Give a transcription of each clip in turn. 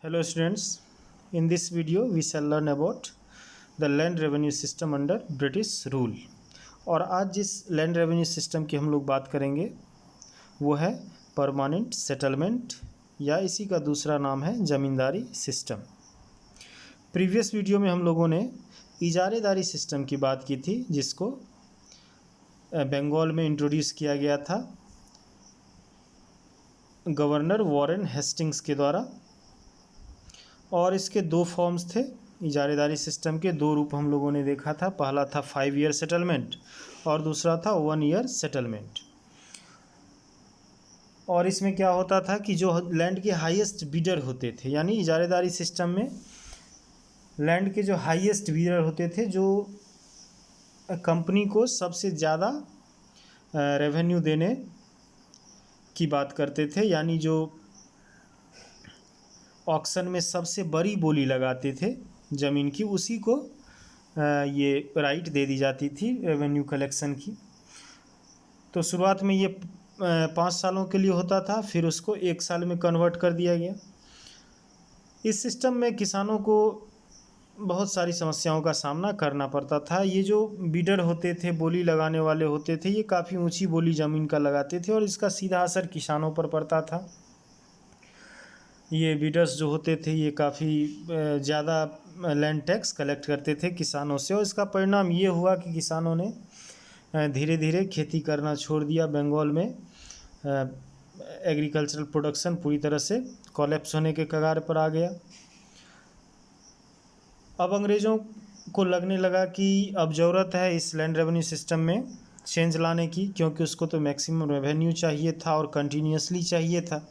Hello students, in this video we shall learn about the land revenue system under British rule। और आज जिस land revenue system की हम लोग बात करेंगे वो है परमानेंट सेटलमेंट या इसी का दूसरा नाम है ज़मींदारी सिस्टम। प्रीवियस वीडियो में हम लोगों ने इजारेदारी सिस्टम की बात की थी जिसको बंगाल में इंट्रोड्यूस किया गया था गवर्नर वॉरेन हेस्टिंग्स के द्वारा। और इसके दो फॉर्म्स थे, इजारेदारी सिस्टम के दो रूप हम लोगों ने देखा था। पहला था 5 ईयर सेटलमेंट और दूसरा था 1 ईयर सेटलमेंट। और इसमें क्या होता था कि जो लैंड के हाईएस्ट बीडर होते थे, यानी इजारेदारी सिस्टम में लैंड के जो हाईएस्ट बीडर होते थे, जो कंपनी को सबसे ज़्यादा रेवेन्यू देने की बात करते थे, यानी जो ऑक्शन में सबसे बड़ी बोली लगाते थे ज़मीन की, उसी को ये राइट दे दी जाती थी रेवेन्यू कलेक्शन की। तो शुरुआत में ये 5 सालों के लिए होता था, फिर उसको 1 साल में कन्वर्ट कर दिया गया। इस सिस्टम में किसानों को बहुत सारी समस्याओं का सामना करना पड़ता था। ये जो बीडर होते थे, बोली लगाने वाले होते थे, ये काफ़ी ऊंची बोली ज़मीन का लगाते थे और इसका सीधा असर किसानों पर पड़ता था। ये बीडर्स जो होते थे ये काफ़ी ज़्यादा लैंड टैक्स कलेक्ट करते थे किसानों से, और इसका परिणाम ये हुआ कि किसानों ने धीरे धीरे खेती करना छोड़ दिया। बंगाल में एग्रीकल्चरल प्रोडक्शन पूरी तरह से कोलैप्स होने के कगार पर आ गया। अब अंग्रेज़ों को लगने लगा कि अब ज़रूरत है इस लैंड रेवेन्यू सिस्टम में चेंज लाने की, क्योंकि उसको तो मैक्सिमम रेवेन्यू चाहिए था और कंटिन्यूसली चाहिए था।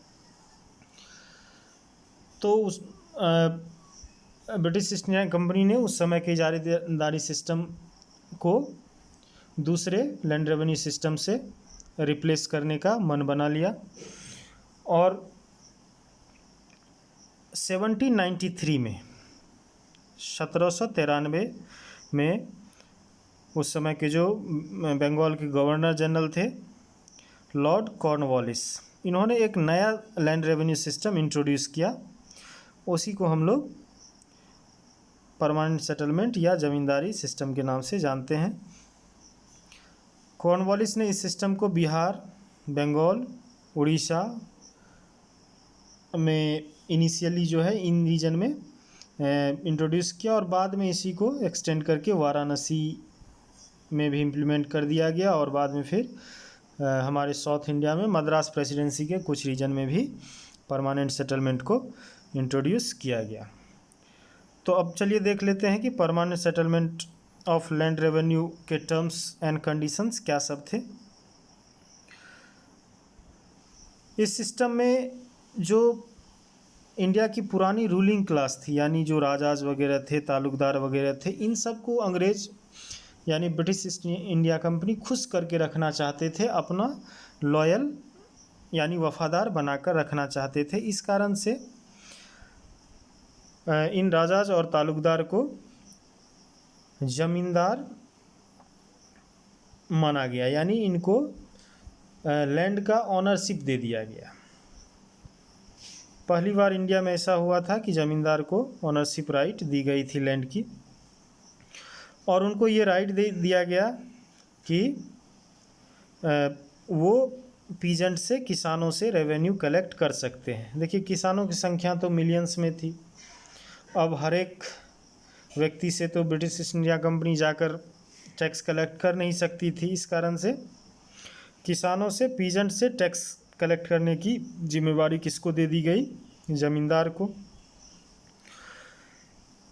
तो उस ब्रिटिश ईस्ट इंडिया कंपनी ने उस समय के इजारेदारी सिस्टम को दूसरे लैंड रेवेन्यू सिस्टम से रिप्लेस करने का मन बना लिया। और 1793 में 1793 में उस समय के जो बंगाल के गवर्नर जनरल थे लॉर्ड कॉर्नवालिस, इन्होंने एक नया लैंड रेवेन्यू सिस्टम इंट्रोड्यूस किया। उसी को हम लोग परमानेंट सेटलमेंट या ज़मींदारी सिस्टम के नाम से जानते हैं। कॉर्नवालिस ने इस सिस्टम को बिहार, बंगाल, उड़ीसा में इनिशियली जो है इन रीजन में इंट्रोड्यूस किया और बाद में इसी को एक्सटेंड करके वाराणसी में भी इम्प्लीमेंट कर दिया गया। और बाद में फिर हमारे साउथ इंडिया में मद्रास प्रेसिडेंसी के कुछ रीजन में भी परमानेंट सेटलमेंट को इंट्रोड्यूस किया गया। तो अब चलिए देख लेते हैं कि permanent settlement of land revenue के टर्म्स एंड कंडीशंस क्या सब थे। इस सिस्टम में जो इंडिया की पुरानी रूलिंग क्लास थी, यानी जो राजाज वगैरह थे, तालुकदार वगैरह थे, इन सब को अंग्रेज यानी ब्रिटिश ईस्ट इंडिया कंपनी खुश करके रखना चाहते थे, अपना लॉयल यानी वफादार बनाकर रखना चाहते थे। इस कारण से इन राजाज और तालुकदार को ज़मींदार माना गया, यानी इनको लैंड का ऑनरशिप दे दिया गया। पहली बार इंडिया में ऐसा हुआ था कि ज़मींदार को ऑनरशिप राइट दी गई थी लैंड की, और उनको ये राइट दे दिया गया कि वो पीजेंट से, किसानों से रेवेन्यू कलेक्ट कर सकते हैं। देखिए, किसानों की संख्या तो मिलियंस में थी। अब हर एक व्यक्ति से तो ब्रिटिश ईस्ट इंडिया कंपनी जाकर टैक्स कलेक्ट कर नहीं सकती थी। इस कारण से किसानों से, पीजेंट से टैक्स कलेक्ट करने की जिम्मेवारी किसको दे दी गई? ज़मींदार को।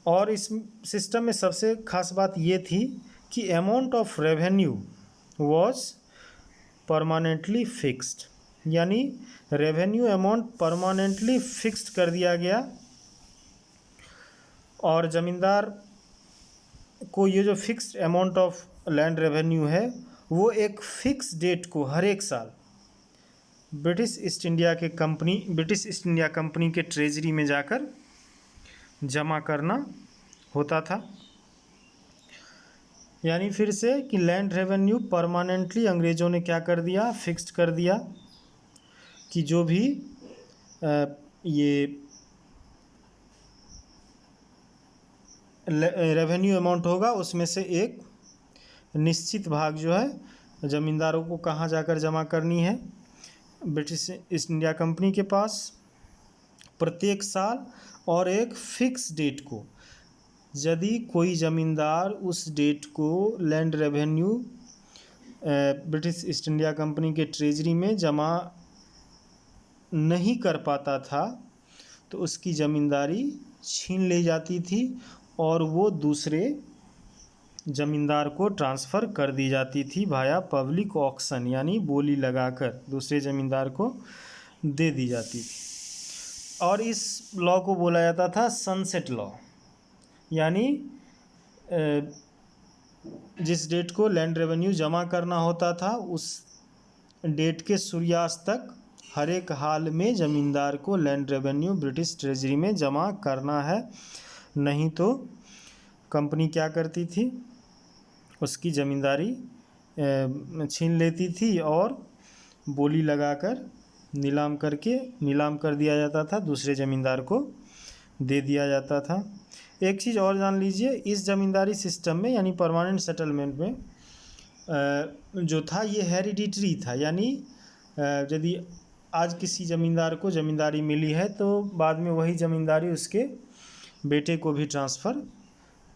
और इस सिस्टम में सबसे खास बात ये थी कि amount of revenue was permanently fixed, यानी रेवेन्यू अमाउंट परमानेंटली फिक्स्ड कर दिया गया। और ज़मींदार को ये जो fixed amount of land revenue है वो एक फ़िक्स डेट को हर एक साल ब्रिटिश ईस्ट इंडिया कंपनी के ट्रेजरी में जाकर जमा करना होता था। यानी फिर से कि लैंड रेवेन्यू परमानेंटली अंग्रेज़ों ने क्या कर दिया? फिक्स्ड कर दिया कि जो भी ये रेवेन्यू अमाउंट होगा उसमें से एक निश्चित भाग जो है ज़मींदारों को कहाँ जाकर जमा करनी है, ब्रिटिश ईस्ट इंडिया कंपनी के पास प्रत्येक साल और एक फिक्स डेट को। यदि कोई ज़मींदार उस डेट को land revenue British east India company के ट्रेजरी में जमा नहीं कर पाता था तो उसकी ज़मींदारी छीन ली जाती थी और वो दूसरे ज़मींदार को ट्रांसफ़र कर दी जाती थी भाया पब्लिक ऑक्शन, यानी बोली लगाकर दूसरे ज़मींदार को दे दी जाती थी। और इस लॉ को बोला जाता था सनसेट लॉ, यानी जिस डेट को लैंड रेवेन्यू जमा करना होता था उस डेट के सूर्यास्त तक हर एक हाल में ज़मींदार को लैंड रेवेन्यू ब्रिटिश ट्रेजरी में जमा करना है, नहीं तो कंपनी क्या करती थी, उसकी ज़मींदारी छीन लेती थी और बोली लगाकर नीलाम कर दिया जाता था, दूसरे ज़मींदार को दे दिया जाता था। एक चीज़ और जान लीजिए, इस ज़मींदारी सिस्टम में यानी परमानेंट सेटलमेंट में जो था ये हेरिडिटरी था, यानी यदि आज किसी ज़मींदार को ज़मींदारी मिली है तो बाद में वही ज़मींदारी उसके बेटे को भी ट्रांसफ़र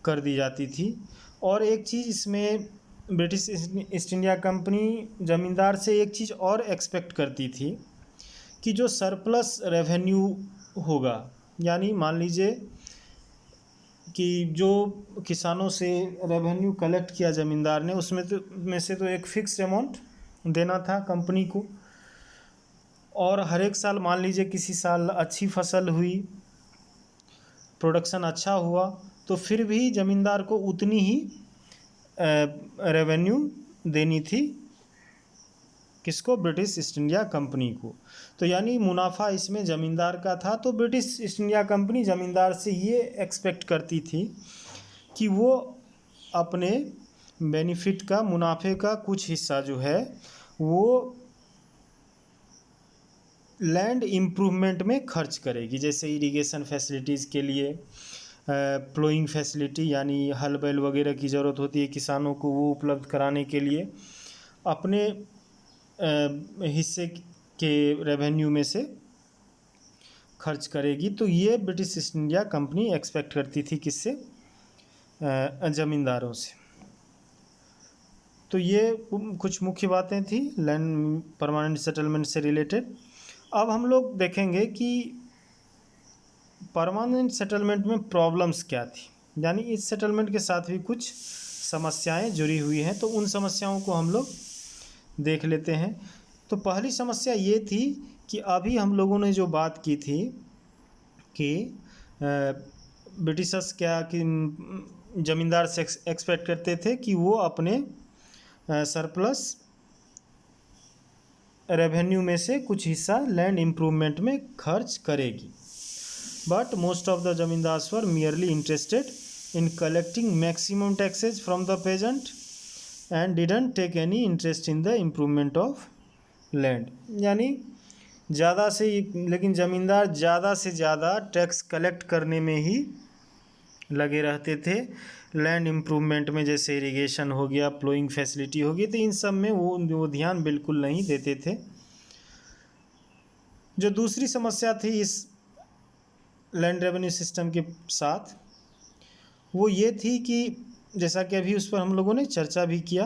कर दी जाती थी। और एक चीज़ इसमें ब्रिटिश ईस्ट इंडिया कंपनी ज़मींदार से एक चीज़ और एक्सपेक्ट करती थी कि जो सरप्लस रेवेन्यू होगा, यानी मान लीजिए कि जो किसानों से रेवेन्यू कलेक्ट किया ज़मींदार ने उसमें से तो एक फिक्स अमाउंट देना था कंपनी को, और हर एक साल मान लीजिए किसी साल अच्छी फसल हुई, प्रोडक्शन अच्छा हुआ, तो फिर भी ज़मींदार को उतनी ही रेवेन्यू देनी थी, किसको, ब्रिटिश ईस्ट इंडिया कंपनी को। तो यानी मुनाफा इसमें ज़मींदार का था। तो ब्रिटिश ईस्ट इंडिया कंपनी ज़मींदार से ये एक्सपेक्ट करती थी कि वो अपने बेनिफिट का, मुनाफे का कुछ हिस्सा जो है वो लैंड इम्प्रूवमेंट में खर्च करेगी, जैसे इरिगेशन फैसिलिटीज़ के लिए, प्लोइंग फैसिलिटी यानी हल बैल वगैरह की ज़रूरत होती है किसानों को, वो उपलब्ध कराने के लिए अपने हिस्से के रेवेन्यू में से खर्च करेगी। तो ये British east India company expect करती थी किससे, ज़मींदारों से। तो ये कुछ मुख्य बातें थी लैंड परमानेंट सेटलमेंट से रिलेटेड। अब हम लोग देखेंगे कि परमानेंट सेटलमेंट में प्रॉब्लम्स क्या थी, यानी इस सेटलमेंट के साथ भी कुछ समस्याएं जुड़ी हुई हैं, तो उन समस्याओं को हम लोग देख लेते हैं। तो पहली समस्या ये थी कि अभी हम लोगों ने जो बात की थी कि ब्रिटिशर्स क्या कि ज़मींदार से एक्सपेक्ट करते थे कि वो अपने सरप्लस रेवेन्यू में से कुछ हिस्सा लैंड इम्प्रूवमेंट में खर्च करेगी। But most of the zamindars were merely interested in collecting maximum taxes from the peasant and didn't take any interest in the improvement of land, यानी लेकिन ज़मींदार ज़्यादा से ज़्यादा टैक्स कलेक्ट करने में ही लगे रहते थे। लैंड इम्प्रूवमेंट में जैसे इरिगेशन हो गया, प्लोइंग फैसिलिटी हो गई, तो इन सब में वो ध्यान बिल्कुल नहीं देते थे। जो दूसरी समस्या थी इस लैंड रेवेन्यू सिस्टम के साथ, वो ये थी कि जैसा कि अभी उस पर हम लोगों ने चर्चा भी किया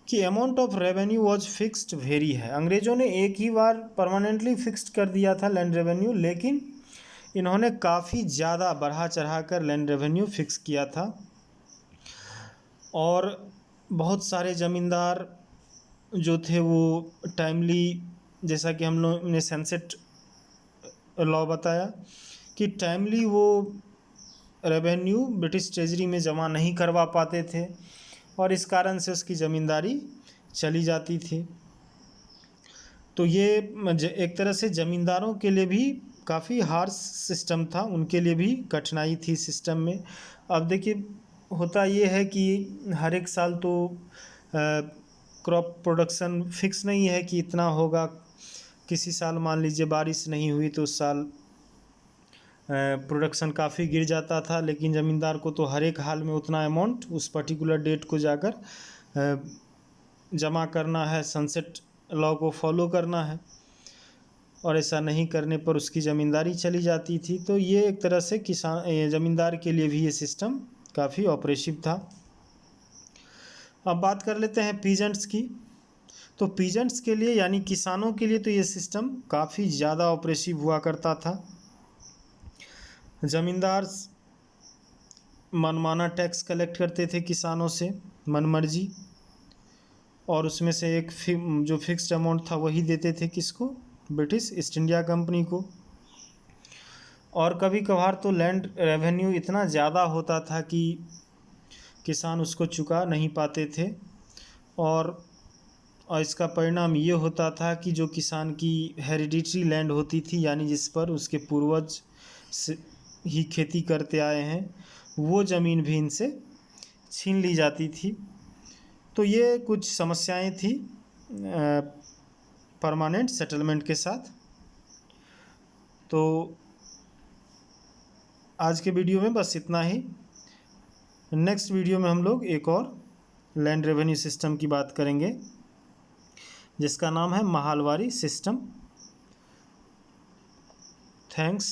कि amount of revenue was fixed very है। अंग्रेज़ों ने एक ही बार परमानेंटली फिक्स्ड कर दिया था लैंड रेवेन्यू, लेकिन इन्होंने काफ़ी ज़्यादा बढ़ा चढ़ा कर लैंड रेवेन्यू फिक्स किया था, और बहुत सारे ज़मींदार जो थे वो टाइमली, जैसा कि हम लोग ने सनसेट लॉ बताया कि टाइमली वो रेवेन्यू ब्रिटिश ट्रेजरी में जमा नहीं करवा पाते थे, और इस कारण से उसकी ज़मींदारी चली जाती थी। तो ये एक तरह से ज़मींदारों के लिए भी काफ़ी हार्श सिस्टम था, उनके लिए भी कठिनाई थी सिस्टम में। अब देखिए, होता ये है कि हर एक साल तो क्रॉप प्रोडक्शन फिक्स नहीं है कि इतना होगा। किसी साल मान लीजिए बारिश नहीं हुई तो उस साल प्रोडक्शन काफ़ी गिर जाता था, लेकिन ज़मींदार को तो हर एक हाल में उतना अमाउंट उस पर्टिकुलर डेट को जाकर जमा करना है, सनसेट लॉ को फॉलो करना है, और ऐसा नहीं करने पर उसकी ज़मींदारी चली जाती थी। तो ये एक तरह से किसान ज़मींदार के लिए भी ये सिस्टम काफ़ी ऑपरेसिव था। अब बात कर लेते हैं पीजेंट्स की। तो पीजेंट्स के लिए यानी किसानों के लिए तो ये सिस्टम काफ़ी ज़्यादा ऑपरेसिव हुआ करता था। ज़मींदार मनमाना टैक्स कलेक्ट करते थे किसानों से मनमर्जी, और उसमें से एक जो फिक्स्ड अमाउंट था वही देते थे किसको, ब्रिटिश ईस्ट इंडिया कंपनी को। और कभी कभार तो लैंड रेवेन्यू इतना ज़्यादा होता था कि किसान उसको चुका नहीं पाते थे, और इसका परिणाम ये होता था कि जो किसान की हेरिडिटरी लैंड होती थी, यानी जिस पर उसके पूर्वज से ही खेती करते आए हैं, वो ज़मीन भी इनसे छीन ली जाती थी। तो ये कुछ समस्याएं थी परमानेंट सेटलमेंट के साथ। तो आज के वीडियो में बस इतना ही। नेक्स्ट वीडियो में हम लोग एक और लैंड रेवेन्यू सिस्टम की बात करेंगे, जिसका नाम है महालवारी सिस्टम। थैंक्स।